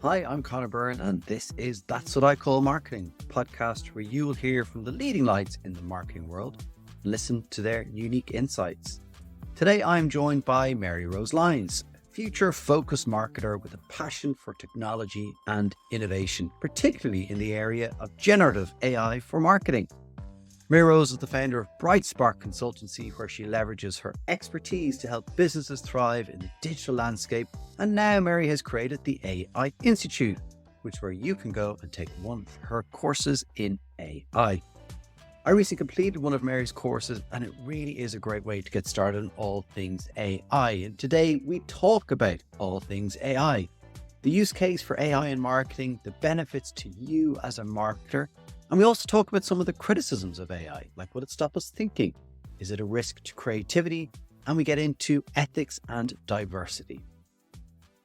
Hi, I'm Conor Byrne, and this is That's What I Call Marketing, a podcast where you will hear from the leading lights in the marketing world and listen to their unique insights. Today, I'm joined by Maryrose Lyons, a future-focused marketer with a passion for technology and innovation, particularly in the area of generative AI for marketing. Maryrose is the founder of BrightSpark Consultancy, where she leverages her expertise to help businesses thrive in the digital landscape. And now Mary has created the AI Institute, which is where you can go and take one of her courses in AI. I recently completed one of Mary's courses, and it really is a great way to get started on all things AI. And today we talk about all things AI, the use case for AI in marketing, the benefits to you as a marketer. And we also talk about some of the criticisms of AI, like will it stop us thinking? Is it a risk to creativity? And we get into ethics and diversity.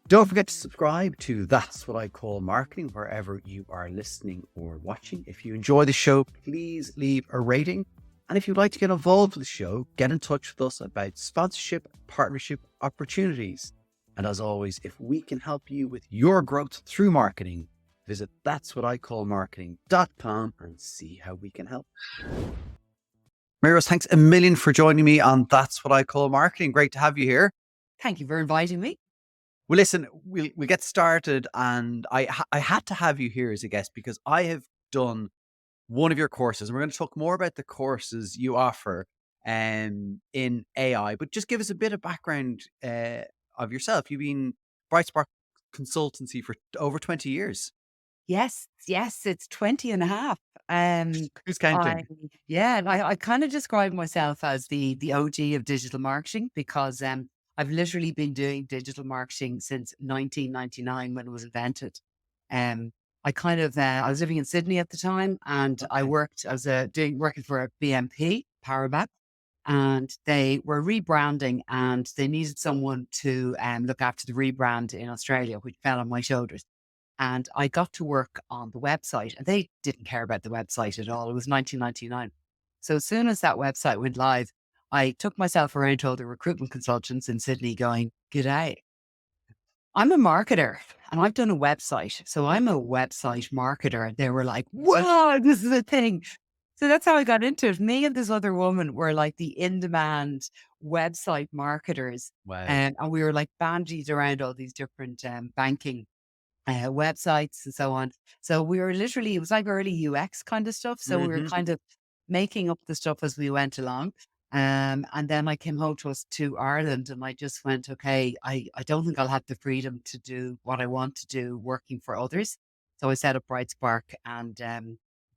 Don't forget to subscribe to That's What I Call Marketing, wherever you are listening or watching. If you enjoy the show, please leave a rating. And if you'd like to get involved with the show, get in touch with us about sponsorship, partnership opportunities. And as always, if we can help you with your growth through marketing, visit that'swhaticallmarketing.com and see how we can help. Maryrose, thanks a million for joining me on That's What I Call Marketing. Great to have you here. Thank you for inviting me. Well, listen, we'll get started, and I had to have you here as a guest because I have done one of your courses, and we're going to talk more about the courses you offer in AI. But just give us a bit of background of yourself. You've been BrightSpark Consultancy for over 20 years. Yes, it's 20 and a half. Who's counting? I kind of describe myself as the OG of digital marketing because I've literally been doing digital marketing since 1999 when it was invented. I was living in Sydney at the time, and I was working for a BNP Paribas, and they were rebranding, and they needed someone to look after the rebrand in Australia, which fell on my shoulders. And I got to work on the website, and they didn't care about the website at all. It was 1999. So as soon as that website went live, I took myself around to all the recruitment consultants in Sydney going, "G'day, I'm a marketer and I've done a website. So I'm a website marketer." And they were like, "Wow, this is a thing." So that's how I got into it. Me and this other woman were like the in-demand website marketers. Wow. And we were like bandied around all these different banking websites and so on. So we were literally, it was like early UX kind of stuff. So we were kind of making up the stuff as we went along. And then I came home to Ireland, and I just went, okay, I don't think I'll have the freedom to do what I want to do working for others. So I set up BrightSpark, and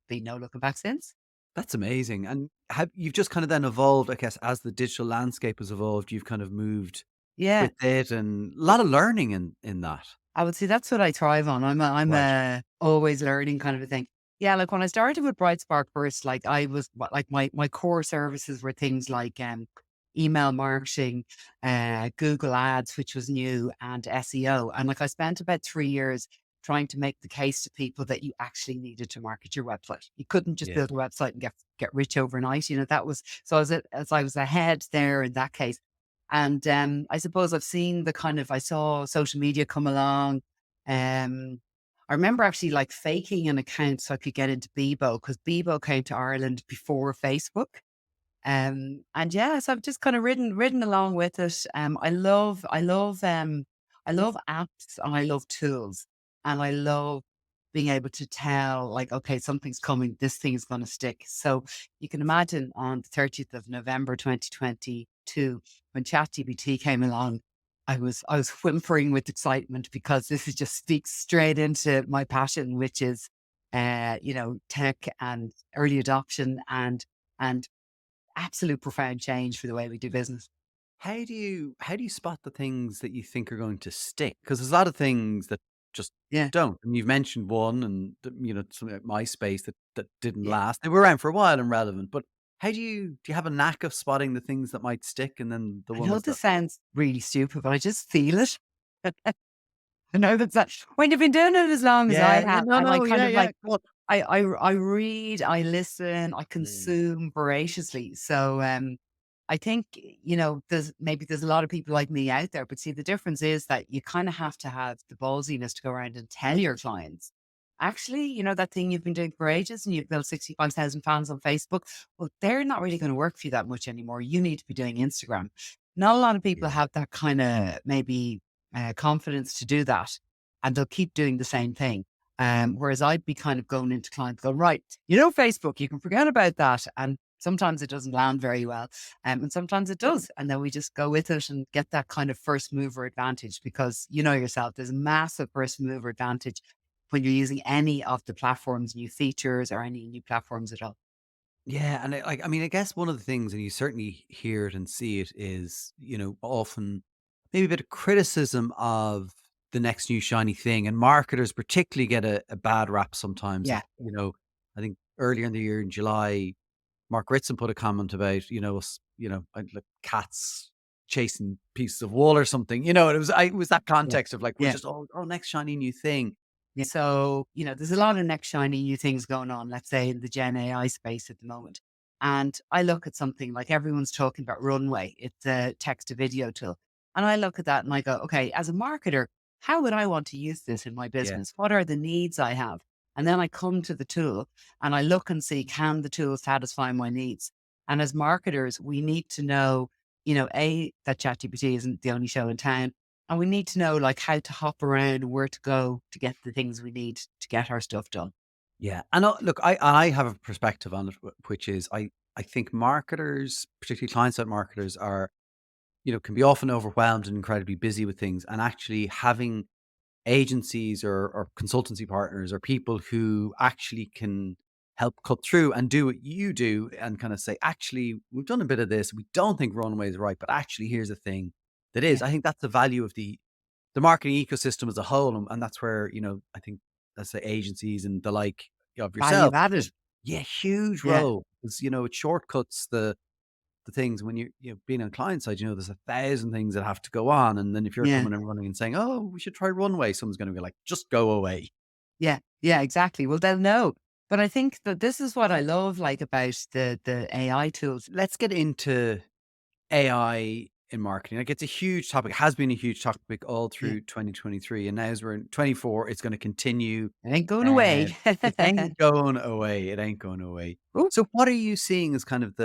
been no looking back since. That's amazing. And you've just kind of then evolved, I guess, as the digital landscape has evolved, you've kind of moved Yeah. with it, and a lot of learning in that. I would say that's what I thrive on. I'm Right. a always learning kind of a thing. Yeah, like when I started with BrightSpark first, like I was like my core services were things like email marketing, Google Ads, which was new, and SEO. And like I spent about 3 years trying to make the case to people that you actually needed to market your website. You couldn't just Yeah. build a website and get rich overnight. That was so as I was ahead there in that case. And I suppose I've seen I saw social media come along. I remember actually like faking an account so I could get into Bebo, because Bebo came to Ireland before Facebook. And yeah, so I've just kind of ridden along with it. I love apps, and I love tools, and I love being able to tell, like, okay, something's coming, this thing is going to stick. So you can imagine on the 30th of November 2022, when ChatGPT came along, I was whimpering with excitement, because this is just speaks straight into my passion, which is tech and early adoption and absolute profound change for the way we do business. How do you spot the things that you think are going to stick? Because there's a lot of things that just Yeah. don't. And you've mentioned one, and something like MySpace that didn't Yeah. last. They were around for a while and relevant, but how do you have a knack of spotting the things that might stick, and then the I know ones that this sounds really stupid, but I just feel it. I know that's that when you've been doing it as long as I Yeah, yeah, have, no, and I no, kind yeah, of yeah. like Go on. I read, I listen, I Mm. consume voraciously. So I think, there's a lot of people like me out there, but see, the difference is that you kind of have to have the ballsiness to go around and tell your clients, actually, that thing you've been doing for ages and you've built 65,000 fans on Facebook, well, they're not really going to work for you that much anymore. You need to be doing Instagram. Not a lot of people Yeah. have that kind of maybe confidence to do that, and they'll keep doing the same thing. Whereas I'd be kind of going into clients going, right, Facebook, you can forget about that. And sometimes it doesn't land very well. And sometimes it does. And then we just go with it and get that kind of first mover advantage, because you know yourself, there's a massive first mover advantage when you're using any of the platforms, new features or any new platforms at all. Yeah, and I mean, I guess one of the things, and you certainly hear it and see it, is often maybe a bit of criticism of the next new shiny thing, and marketers particularly get a bad rap sometimes. Yeah. Like, I think earlier in the year in July, Mark Ritson put a comment about us, like cats chasing pieces of wool or something. And it was that Yeah. context of like we're Yeah. just next shiny new thing. Yeah. So, there's a lot of next shiny new things going on, let's say in the Gen AI space at the moment. And I look at something like everyone's talking about Runway. It's a text to video tool. And I look at that and I go, okay, as a marketer, how would I want to use this in my Yeah, business? What are the needs I have? And then I come to the tool and I look and see, can the tool satisfy my needs? And as marketers, we need to know, that ChatGPT isn't the only show in town. And we need to know like how to hop around, where to go to get the things we need to get our stuff done. yeah. And look, I have a perspective on it, which is I think marketers, particularly client side marketers, are can be often overwhelmed and incredibly busy with things, and actually having agencies or consultancy partners or people who actually can help cut through and do what you do and kind of say, actually, we've done a bit of this. We don't think Runway is right, but actually, here's a thing that is. Yeah. I think that's the value of the marketing ecosystem as a whole, and that's where I think let's say agencies and the like of Value yourself, added. yeah, huge Yeah. role because it shortcuts the things when you're being on client side, there's 1,000 things that have to go on. And then if you're Yeah. coming and running and saying, oh, we should try Runway, someone's going to be like, just go away. Yeah. Yeah. Exactly. Well, they'll know. But I think that this is what I love like about the AI tools. Let's get into AI in marketing. Like it's a huge topic, has been a huge topic all Yeah. through 2023. And now as we're in 24, it's going to continue. It ain't going Uh, away. it ain't going away. It ain't going away. Ooh. So what are you seeing as kind of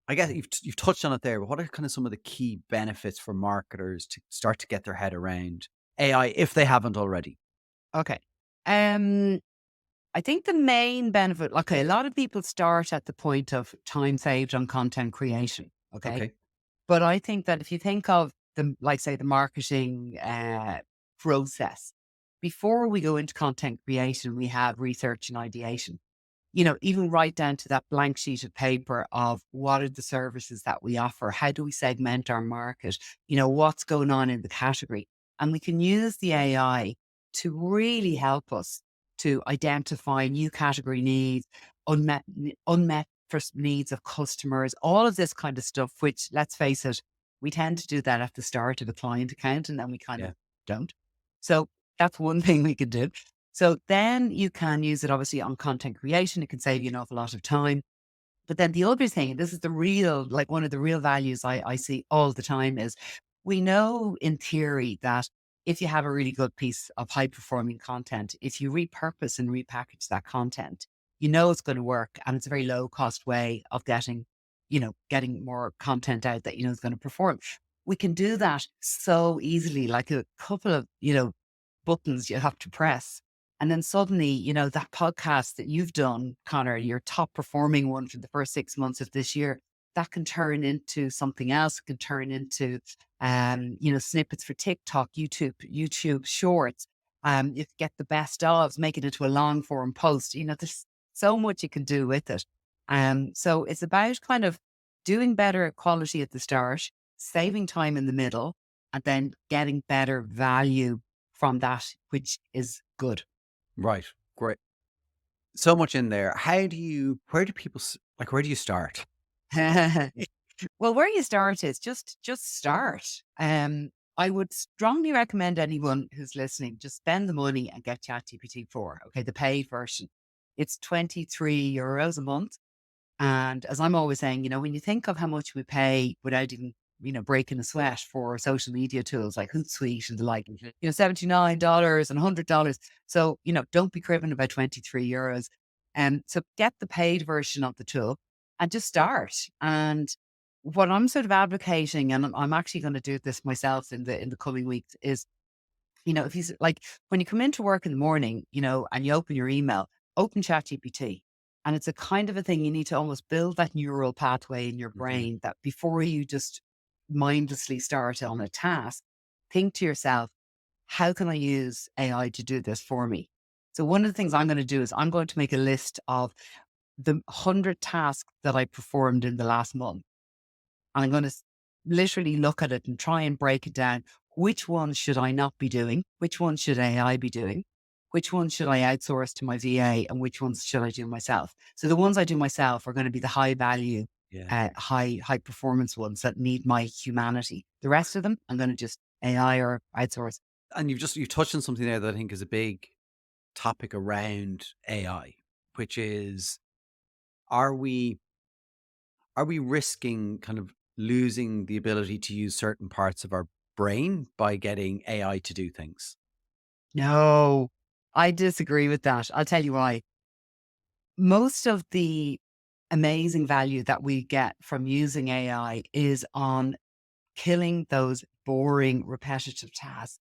I guess you've touched on it there, but what are kind of some of the key benefits for marketers to start to get their head around AI if they haven't already? Okay. Um, I think the main benefit, okay, a lot of people start at the point of time saved on content creation. Okay. Okay. But I think that if you think of the, like, say, the marketing process, before we go into content creation, we have research and ideation. Even right down to that blank sheet of paper of what are the services that we offer? How do we segment our market? What's going on in the category? And we can use the AI to really help us to identify new category needs, unmet first needs of customers, all of this kind of stuff, which let's face it, we tend to do that at the start of a client account and then we kind of Yeah. don't. So that's one thing we could do. So then you can use it obviously on content creation. It can save you an awful lot of time. But then the other thing, and this is the real, like one of the real values I see all the time is we know in theory that if you have a really good piece of high performing content, if you repurpose and repackage that content, it's going to work. And it's a very low cost way of getting more content out that is going to perform. We can do that so easily, like a couple of, buttons you have to press. And then suddenly, that podcast that you've done, Connor, your top performing one for the first 6 months of this year, that can turn into something else. It can turn into, snippets for TikTok, YouTube shorts. You can get the best of, make it into a long form post. There's so much you can do with it. So it's about kind of doing better quality at the start, saving time in the middle, and then getting better value from that, which is good. Right. Great. So much in there. Where do people, where do you start? Well, where you start is just start. I would strongly recommend anyone who's listening, just spend the money and get ChatGPT 4. Okay, the paid version. It's €23 a month. And as I'm always saying, when you think of how much we pay without even, breaking a sweat for social media tools like Hootsuite and the like, $79 and $100. So, don't be cribbing about 23 euros. And so get the paid version of the tool and just start. And what I'm sort of advocating, and I'm actually going to do this myself in the coming weeks, is if you like when you come into work in the morning, and you open your email, open ChatGPT. And it's a kind of a thing you need to almost build that neural pathway in your Mhm. brain that before you just mindlessly start on a task, think to yourself, how can I use AI to do this for me? So one of the things I'm going to do is I'm going to make a list of the 100 tasks that I performed in the last month. I'm going to literally look at it and try and break it down. Which ones should I not be doing? Which ones should AI be doing? Which ones should I outsource to my VA? And which ones should I do myself? So the ones I do myself are going to be the high value, Yeah. high performance ones that need my humanity. The rest of them, I'm going to just AI or outsource. And you've touched on something there that I think is a big topic around AI, which is, are we are we risking kind of losing the ability to use certain parts of our brain by getting AI to do things? No, I disagree with that. I'll tell you why. Most of the amazing value that we get from using AI is on killing those boring, repetitive tasks.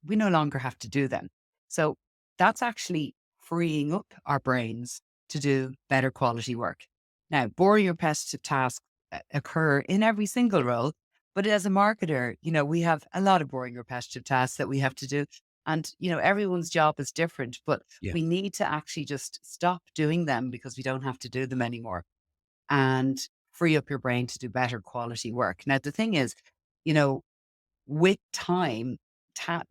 We no longer have to do them. So that's actually freeing up our brains to do better quality work. Now, boring, repetitive tasks occur in every single role, but as a marketer, we have a lot of boring, repetitive tasks that we have to do. And, everyone's job is different, but Yeah. we need to actually just stop doing them because we don't have to do them anymore and free up your brain to do better quality work. Now, the thing is, you know, with time,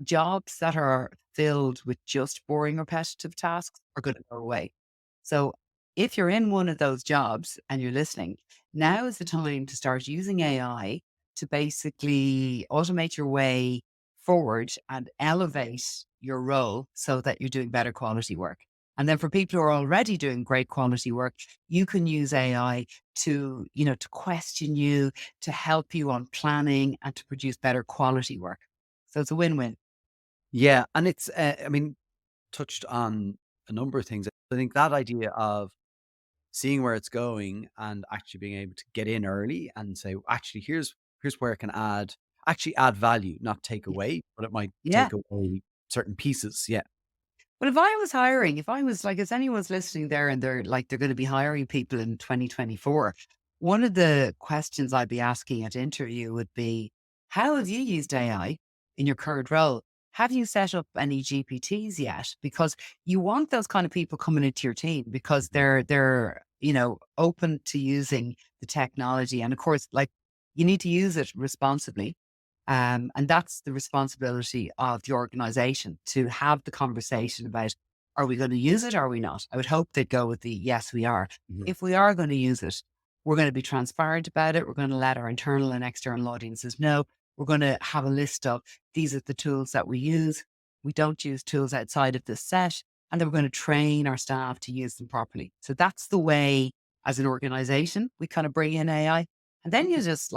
jobs that are filled with just boring, repetitive tasks are going to go away. So, if you're in one of those jobs and you're listening, now is the time to start using AI to basically automate your way forward and elevate your role so that you're doing better quality work. And then for people who are already doing great quality work, you can use AI to question you, to help you on planning and to produce better quality work. So it's a win-win. Yeah, and it's, I mean, touched on a number of things. I think that idea of seeing where it's going and actually being able to get in early and say, actually, here's where it can add value, not take Y- away, but it might Yeah. take away certain pieces. Yeah. But if I was hiring, if I was like, if anyone's listening there and they're going to be hiring people in 2024, one of the questions I'd be asking at interview would be, how have you used AI in your current role? Have you set up any GPTs yet? Because you want those kind of people coming into your team because Mhm. they're open to using the technology. And of course, like you need to use it responsibly. And that's the responsibility of the organization to have the conversation about, are we going to use it or are we not? I would hope they'd go with the yes, we are. Mhm. If we are going to use it, we're going to be transparent about it. We're going to let our internal and external audiences know. We're going to have a list of these are the tools that we use. We don't use tools outside of this set. And then we're going to train our staff to use them properly. So that's the way, as an organization, we kind of bring in AI. And then you just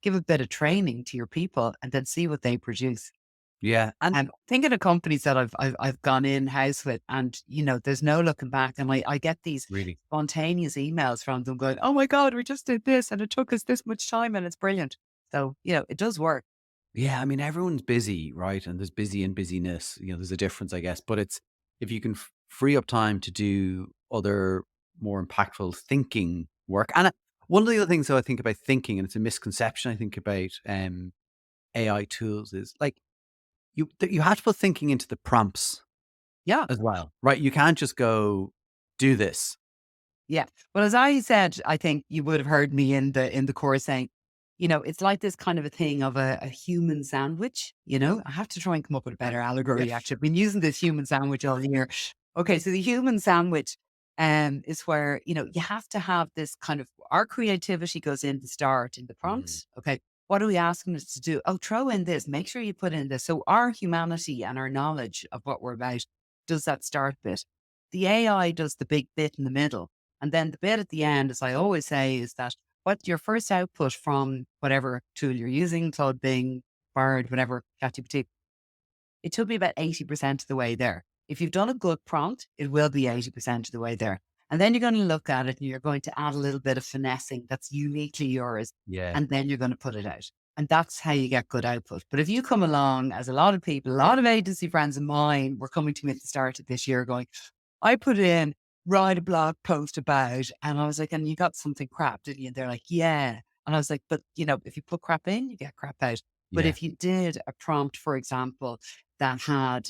give a bit of training to your people and then see what they produce. Yeah. And And thinking of companies that I've gone in house with, and there's no looking back. And I get these really, spontaneous emails from them going, "Oh my God, we just did this and it took us this much time and it's brilliant." So, it does work. yeah, I mean, everyone's busy, right? And there's busy and busyness. There's a difference, I guess. But it's, if you can free up time to do other more impactful thinking work. And one of the other things, though, I think about thinking, and it's a misconception I think about AI tools, is like you have to put thinking into the prompts Yeah. as well, right? You can't just go do this. Yeah. Well, as I said, I think you would have heard me in the course saying, it's like this kind of a thing of a human sandwich. I have to try and come up with a better Yeah. allegory. Actually, I've been using this human sandwich all year. Okay, so the human sandwich is where you have to have this kind of our creativity goes in the start in the Mhm. prompts. Okay, what are we asking us to do? Oh, throw in this. Make sure you put in this. So our humanity and our knowledge of what we're about does that start bit. The AI does the big bit in the middle. And then the bit at the end, as I always say, is that what your first output from whatever tool you're using, Claude, Bing, Bard, whatever, ChatGPT, it took me about 80% of the way there. If you've done a good prompt, it will be 80% of the way there. And then you're going to look at it and you're going to add a little bit of finessing that's uniquely yours. Yeah. And then you're going to put it out. And that's how you get good output. But if you come along, as a lot of people, a lot of agency friends of mine were coming to me at the start of this year going, I put in, write a blog post about, and I was like, and you got something crap, didn't you? And they're like, yeah. And I was like, but if you put crap in, you get crap out. But Yeah. if you did a prompt, for example, that had,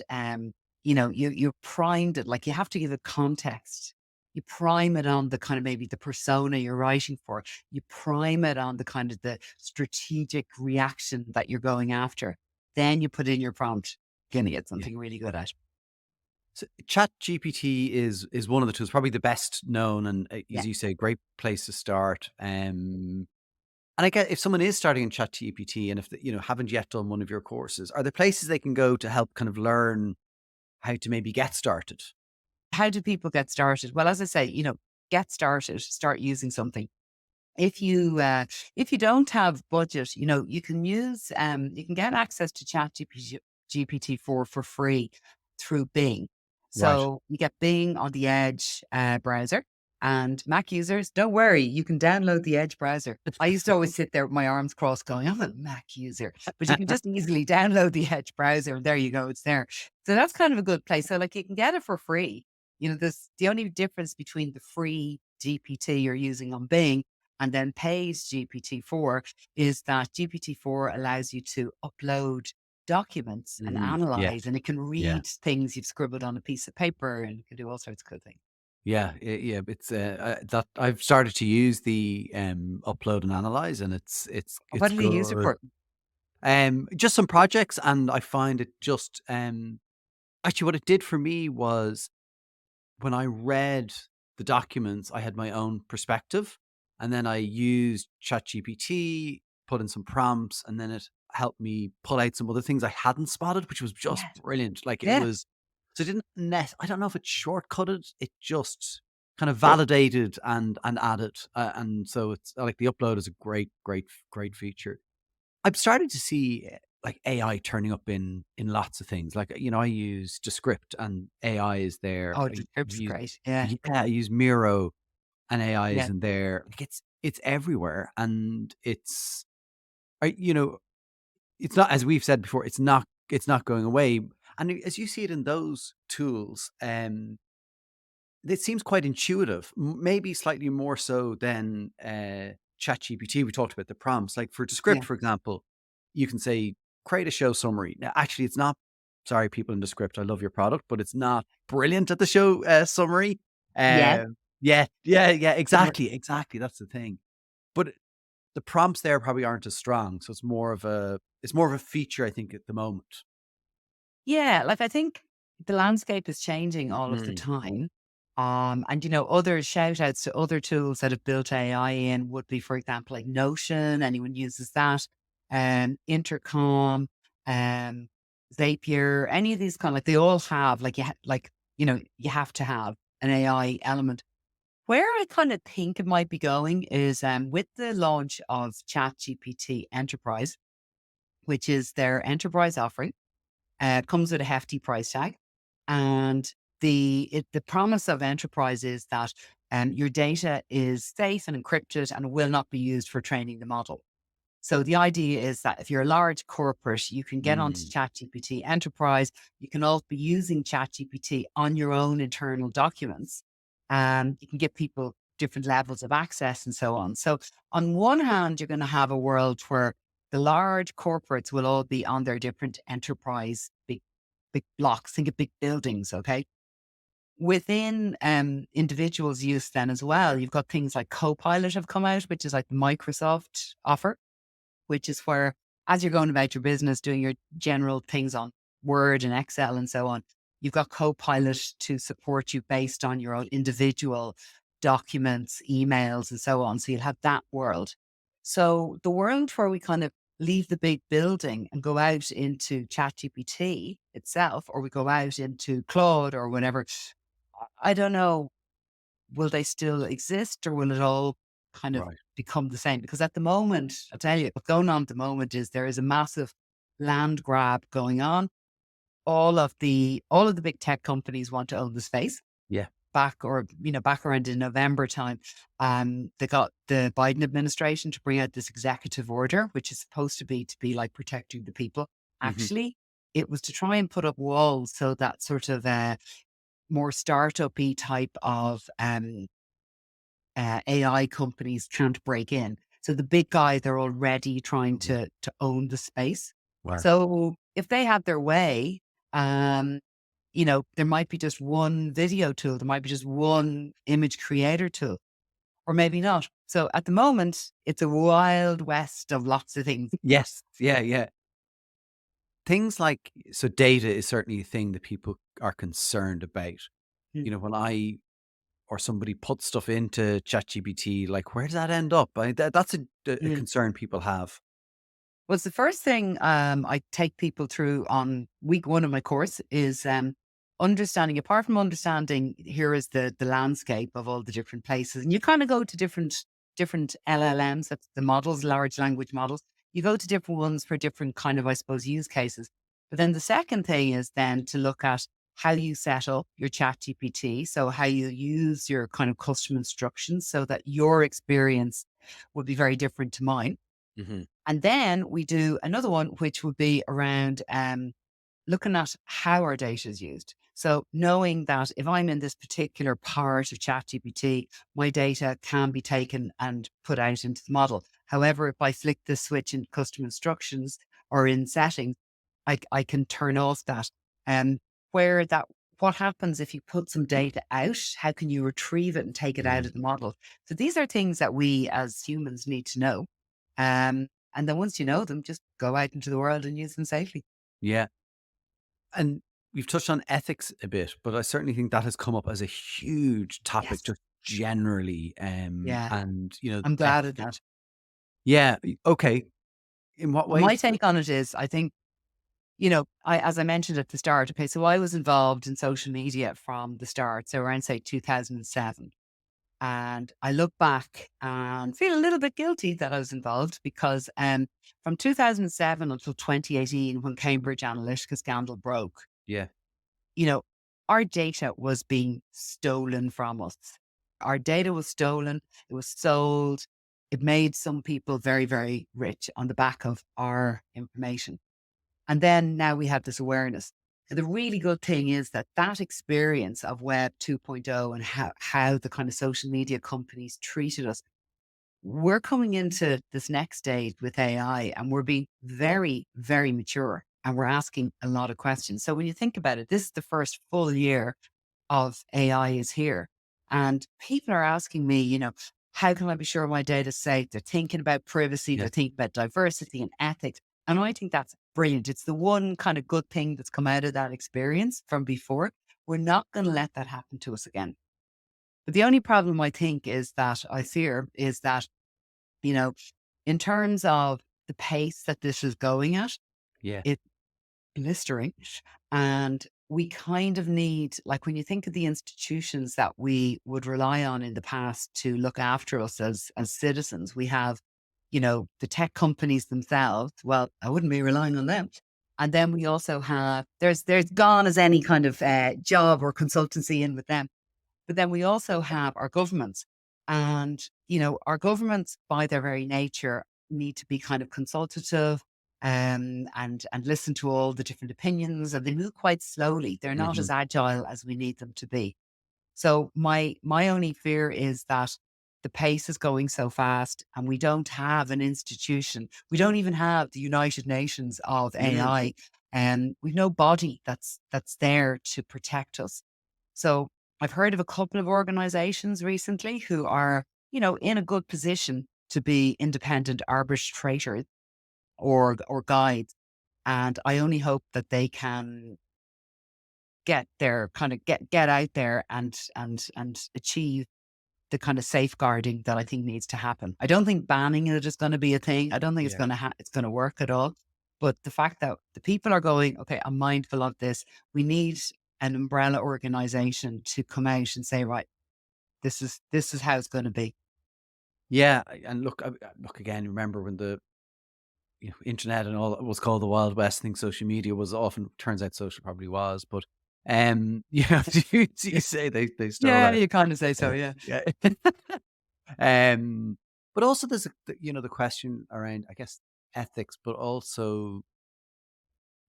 you primed it, like you have to give it context. You prime it on the kind of maybe the persona you're writing for. You prime it on the kind of the strategic reaction that you're going after. Then you put in your prompt. Gonna get Yeah. something really good at. So Chat GPT is one of the tools, probably the best known, and Yeah. as you say, great place to start. And I get if someone is starting in Chat GPT, and if haven't yet done one of your courses, are there places they can go to help kind of learn how to maybe get started? How do people get started? Well, as I say, get started, start using something. If you don't have budget, you can you can get access to Chat GPT-4 for free through Bing. Right. So you get Bing on the Edge browser, and Mac users, don't worry, you can download the Edge browser. I used to always sit there with my arms crossed going, I'm a Mac user, but you can just easily download the Edge browser and there you go, it's there. So that's kind of a good place. So like you can get it for free. This the only difference between the free GPT you're using on Bing and then paid GPT-4 is that GPT-4 allows you to upload documents and Yeah. analyze, and it can Yeah. read things you've scribbled on a piece of paper, and it can do all sorts of good things. Yeah. Yeah. It's that I've started to use the upload and analyze, and What it's do you use it good. for? Just some projects, and I find it just actually what it did for me was when I read the documents, I had my own perspective, and then I used ChatGPT, put in some prompts, and then it helped me pull out some other things I hadn't spotted, which was just Yeah. brilliant. Like it Yeah. was, so it didn't I don't know if it shortcutted, it just kind of validated and added, and so it's like the upload is a great feature. I'm starting to see like AI turning up in lots of things. Like, I use Descript and AI is there. Oh, I the script's use great. Yeah. yeah, I use Miro and AI is Yeah. in there. Like it's everywhere, and I, it's not, as we've said before, it's not going away. And as you see it in those tools, it seems quite intuitive, maybe slightly more so than ChatGPT. We talked about the prompts. Like for Yeah. Descript, for example, you can say, create a show summary. Now, actually, it's not, sorry, people in Descript, I love your product, but it's not brilliant at the show summary. Yeah. Yeah, exactly. That's the thing. But the prompts there probably aren't as strong. So it's more of a feature, I think, at the moment. Yeah, like I think the landscape is changing all of the Mm. time. And other shout outs to other tools that have built AI in would be, for example, like Notion, anyone uses that, Intercom, um, Zapier, any of these kind of like they all have like you have to have an AI element. Where I kind of think it might be going is with the launch of ChatGPT Enterprise, which is their enterprise offering comes with a hefty price tag. And the promise of enterprise is that your data is safe and encrypted and will not be used for training the model. So the idea is that if you're a large corporate, you can get onto Mm. ChatGPT Enterprise. You can also be using ChatGPT on your own internal documents. You can give people different levels of access and so on. So on one hand, you're going to have a world where the large corporates will all be on their different enterprise big blocks. Think of big buildings. Okay. Within individuals' use, then as well, you've got things like Copilot have come out, which is like the Microsoft offer, which is where, as you're going about your business, doing your general things on Word and Excel and so on, you've got Copilot to support you based on your own individual documents, emails, and so on. So you'll have that world. So the world where we kind of leave the big building and go out into ChatGPT itself, or we go out into Claude or whatever, I don't know. will they still exist, or will it all kind of Right. become the same? Because at the moment, I'll tell you, what's going on at the moment is there is a massive land grab going on. All of the big tech companies want to own the space. Yeah. Back around in November time, they got the Biden administration to bring out this executive order, which is supposed to be like protecting the people. Hmm. Actually, it was to try and put up walls so that sort of more startup-y type of AI companies can't break in. So the big guys, they're already trying Okay. to own the space. Wow. So if they have their way, um, there might be just one video tool, there might be just one image creator tool, or maybe not. So at the moment, it's a wild west of lots of things. Yes. Yeah. Yeah. Things like, so data is certainly a thing that people are concerned about. Mm, When I or somebody puts stuff into ChatGPT, like, where does that end up? That's a mm. concern people have. Was the first thing I take people through on week one of my course is understanding. Apart from understanding, here is the landscape of all the different places, and you kind of go to different LLMs, that's the models, large language models. You go to different ones for different kind of, I suppose, use cases. But then the second thing is then to look at how you set up your chat GPT. So how you use your kind of custom instructions so that your experience would be very different to mine. Hmm. And then we do another one, which would be around looking at how our data is used. So knowing that if I'm in this particular part of ChatGPT, my data can be taken and put out into the model. However, if I flick the switch in custom instructions or in settings, I can turn off that. Um, where that what happens if you put some data out? How can you retrieve it and take it out Mm. of the model? So these are things that we as humans need to know. And then once you know them, just go out into the world and use them safely. Yeah. And we've touched on ethics a bit, but I certainly think that has come up as a huge topic Yes. just generally. Yeah. And, I'm glad of that. yeah. Okay. In what Well, my ways? take on it is, I think, as I mentioned at the start, okay, so I was involved in social media from the start. So around, say, 2007. And I look back and feel a little bit guilty that I was involved because from 2007 until 2018, when Cambridge Analytica scandal broke, Yeah. you know, our data was being stolen from us. Our data was stolen, it was sold, it made some people very, very rich on the back of our information. And then now we have this awareness. And the really good thing is that that experience of Web 2.0 and how the kind of social media companies treated us, we're coming into this next stage with AI and we're being very, very mature and we're asking a lot of questions. So when you think about it, this is the first full year of AI is here. And people are asking me, how can I be sure my data is safe? They're thinking about privacy, Yeah. they're thinking about diversity and ethics. And I think that's brilliant. It's the one kind of good thing that's come out of that experience from before. We're not going to let that happen to us again. But the only problem I think is that I fear is that, you know, in terms of the pace that this is going at, Yeah. it's blistering. And we kind of need, like, when you think of the institutions that we would rely on in the past to look after us as citizens, we have, the tech companies themselves. Well, I wouldn't be relying on them. And then we also have, there's gone as any kind of job or consultancy in with them. But then we also have our governments. And, our governments, by their very nature, need to be kind of consultative and listen to all the different opinions. And they move quite slowly. They're not Hmm. as agile as we need them to be. So my only fear is that the pace is going so fast and we don't have an institution. We don't even have the United Nations of Mm. AI. And we've no body that's there to protect us. So I've heard of a couple of organizations recently who are, in a good position to be independent arbitrators or guides. And I only hope that they can get their kind of get out there and achieve the kind of safeguarding that I think needs to happen. I don't think banning it is going to be a thing. I don't think Yeah. it's going to work at all. But the fact that the people are going, okay, I'm mindful of this. We need an umbrella organization to come out and say, right, this is how it's going to be. Yeah, and look again. Remember when the internet and all that was called the Wild West? I think social media was often, turns out social probably was, but you say they stole Yeah, our you kind of say so. Yeah. yeah. um, but also there's the question around, I guess, ethics, but also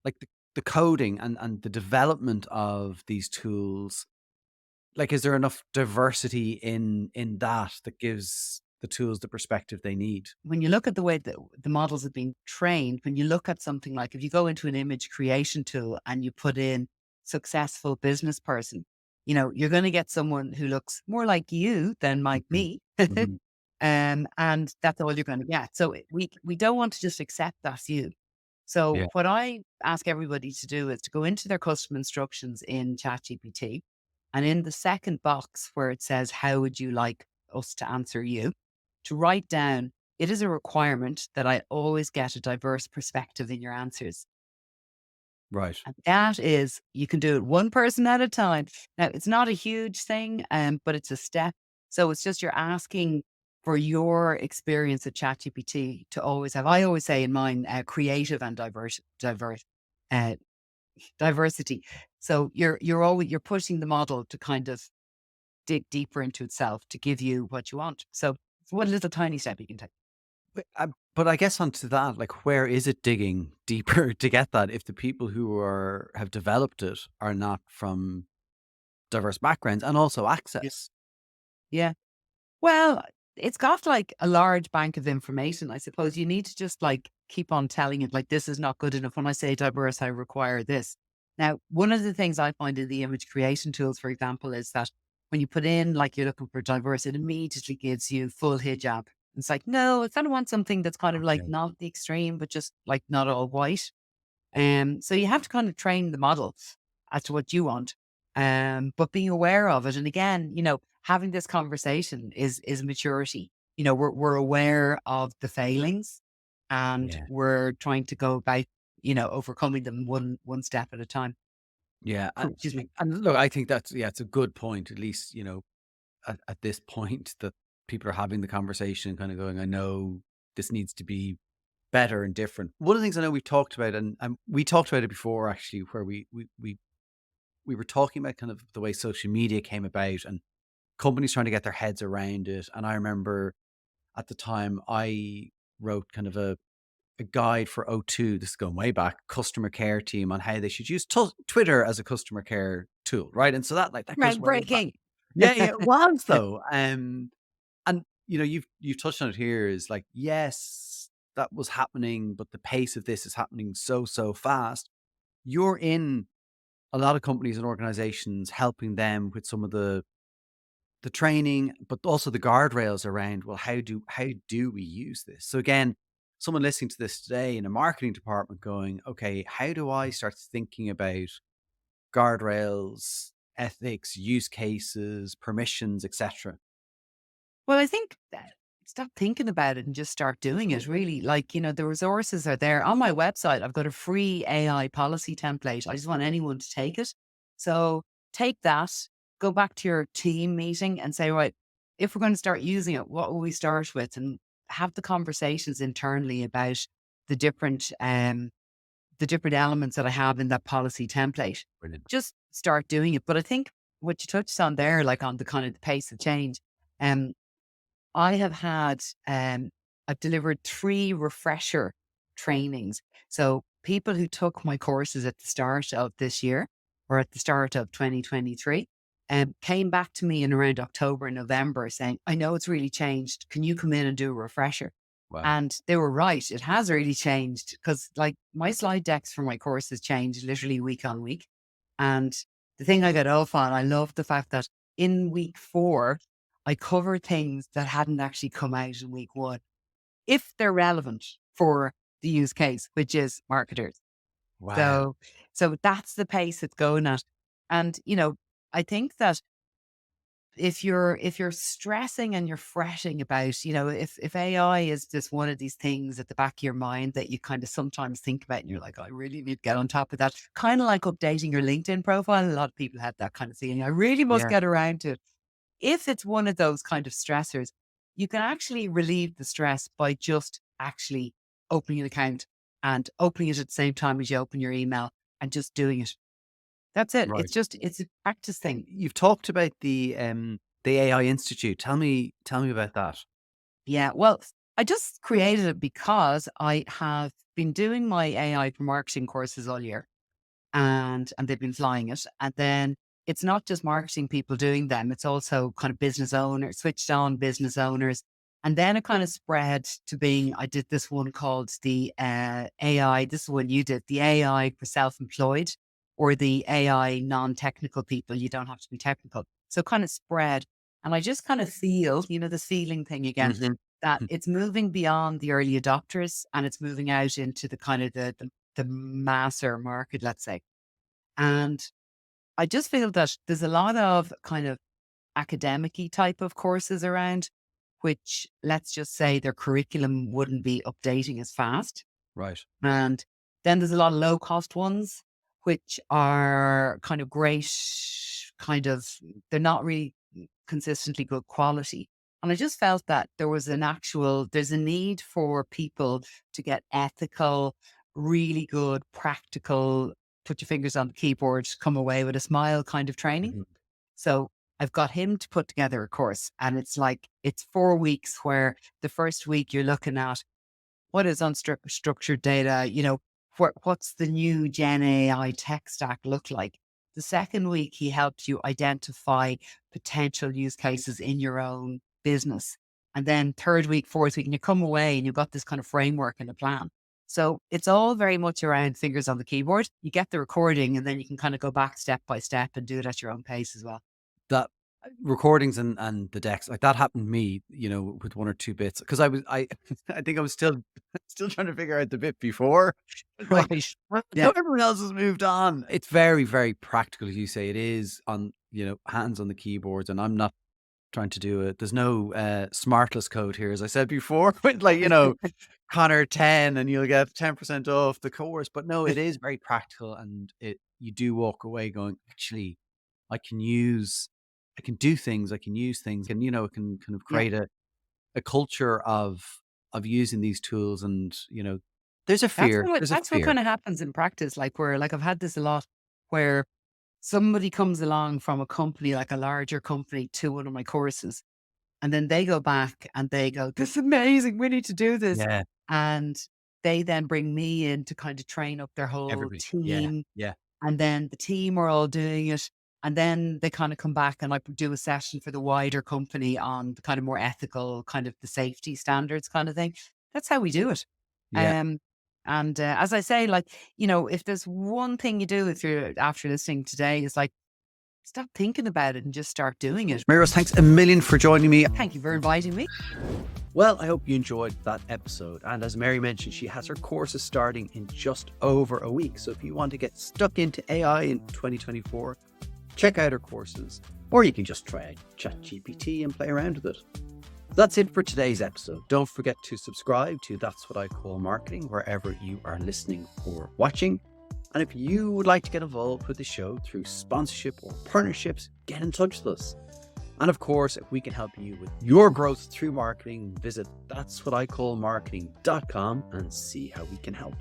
like the coding and the development of these tools. Like, is there enough diversity in that gives the tools the perspective they need? When you look at the way that the models have been trained, when you look at something like if you go into an image creation tool and you put in successful business person, you're going to get someone who looks more like you than like Mhm, me. mhm. And that's all you're going to get. So we don't want to just accept that view. So Yeah, what I ask everybody to do is to go into their custom instructions in ChatGPT, and in the second box where it says, how would you like us to answer you? To write down, it is a requirement that I always get a diverse perspective in your answers. right. And that is, you can do it one person at a time. Now, it's not a huge thing, but it's a step. So it's just you're asking for your experience at ChatGPT to always have, I always say in mine, creative and uh, diversity. So you're pushing the model to kind of dig deeper into itself to give you what you want. So it's one little tiny step you can take. But I guess onto that, like, where is it digging deeper to get that if the people who have developed it are not from diverse backgrounds and also Yeah. access? Yeah. Well, it's got like a large bank of information. I suppose you need to just like keep on telling it, like, this is not good enough. When I say diverse, I require this. Now, one of the things I find in the image creation tools, for example, is that when you put in like you're looking for diverse, it immediately gives you full hijab. It's like, no, I kind of want something that's kind of like Okay. not the extreme, but just like not all white. So you have to kind of train the model as to what you want, but being aware of it. And again, having this conversation is maturity. We're aware of the failings, and Yeah. we're trying to go about, overcoming them one step at a time. Yeah. Oh, excuse me. And look, I think that's, yeah, it's a good point, at least, at this point, that people are having the conversation, kind of going, I know this needs to be better and different. One of the things I know we've talked about, and we talked about it before actually, where we were talking about kind of the way social media came about and companies trying to get their heads around it. And I remember at the time I wrote kind of a guide for O2, this is going way back, customer care team, on how they should use Twitter as a customer care tool, right? And so that goes way back. Groundbreaking. Yeah, yeah, it was though. And you've touched on it here, is like, yes, that was happening, but the pace of this is happening so fast. You're in a lot of companies and organizations helping them with some of the training, but also the guardrails around, well, how do we use this? So again, someone listening to this today in a marketing department going, okay, how do I start thinking about guardrails, ethics, use cases, permissions, etc.? Well, I think that stop thinking about it and just start doing it, really. Like, the resources are there. On my website, I've got a free AI policy template. I just want anyone to take it. So take that, go back to your team meeting and say, right, if we're going to start using it, what will we start with? And have the conversations internally about the different the different elements that I have in that policy template. Brilliant. Just start doing it. But I think what you touched on there, like on the kind of the pace of change, um, I have had, I've delivered 3 refresher trainings. So people who took my courses at the start of this year or at the start of 2023, came back to me in around October and November saying, I know it's really changed. Can you come in and do a refresher? Wow. And they were right. It has really changed because like my slide decks for my courses change literally week on week. And the thing I got off on, I love the fact that in week 4, I cover things that hadn't actually come out in week 1, if they're relevant for the use case, which is marketers. Wow. So that's the pace it's going at. And, I think that if you're stressing and you're fretting about, if AI is just one of these things at the back of your mind that you kind of sometimes think about and you're like, I really need to get on top of that. Kind of like updating your LinkedIn profile. A lot of people have that kind of feeling. I really must Yeah. get around to it. if it's one of those kind of stressors, you can actually relieve the stress by just actually opening an account and opening it at the same time as you open your email and just doing it. That's it. Right. It's a practice thing. You've talked about the AI Institute. Tell me about that. Yeah. Well, I just created it because I have been doing my AI for marketing courses all year, and they've been flying it. And then it's not just marketing people doing them, it's also kind of business owners, switched on business owners. And then it kind of spread to being, I did this one called the AI, this is what you did, the AI for self-employed, or the AI non-technical people. You don't have to be technical. So it kind of spread. And I just kind of feel, this feeling thing again, Hmm. that it's moving beyond the early adopters and it's moving out into the kind of the masser market, let's say. And I just feel that there's a lot of kind of academic-y type of courses around, which let's just say their curriculum wouldn't be updating as fast. Right. And then there's a lot of low cost ones, which are kind of great, kind of, they're not really consistently good quality. And I just felt that there's a need for people to get ethical, really good, practical, put your fingers on the keyboard, come away with a smile kind of training. Mhm. So I've got him to put together a course, and it's 4 weeks where the first week you're looking at what is unstructured data, what's the new Gen AI tech stack look like? The second week, he helps you identify potential use cases in your own business. And then third week, fourth week, and you come away and you've got this kind of framework and a plan. So it's all very much around fingers on the keyboard. You get the recording and then you can kind of go back step by step and do it at your own pace as well. That recordings and the decks, like that happened to me, with one or two bits, because I I think I was still still trying to figure out the bit before. It's like, Right. well, Yeah. everyone else has moved on. It's very, very practical, as you say. It is on, hands on the keyboards, and I'm not trying to do it. There's no smartless code here, as I said before, with like, Connor 10 and you'll get 10% off the course. But no, it is very practical, and you do walk away going, actually, I can do things, I can use things, and it can kind of Yeah. create a culture of using these tools. And there's a That's fear. what There's a that's what fear. kind of happens in practice. Like I've had this a lot where somebody comes along from a company, like a larger company, to one of my courses, and then they go back and they go, "This is amazing. We need to do this." Yeah. And they then bring me in to kind of train up their whole Everybody. Yeah. team, Yeah. and then the team are all doing it. And then they kind of come back and I do a session for the wider company on the kind of more ethical, kind of the safety standards kind of thing. That's how we do it. Yeah. Um, and as I say, like, if there's one thing you do if you're after listening today is like, stop thinking about it and just start doing it. Maryrose, thanks a million for joining me. Thank you for inviting me. Well, I hope you enjoyed that episode. And as Mary mentioned, she has her courses starting in just over a week. So if you want to get stuck into AI in 2024, check out her courses. Or you can just try out ChatGPT and play around with it. That's it for today's episode. Don't forget to subscribe to That's What I Call Marketing wherever you are listening or watching. And if you would like to get involved with the show through sponsorship or partnerships, get in touch with us. And of course, if we can help you with your growth through marketing, visit that'swhaticallmarketing.com and see how we can help.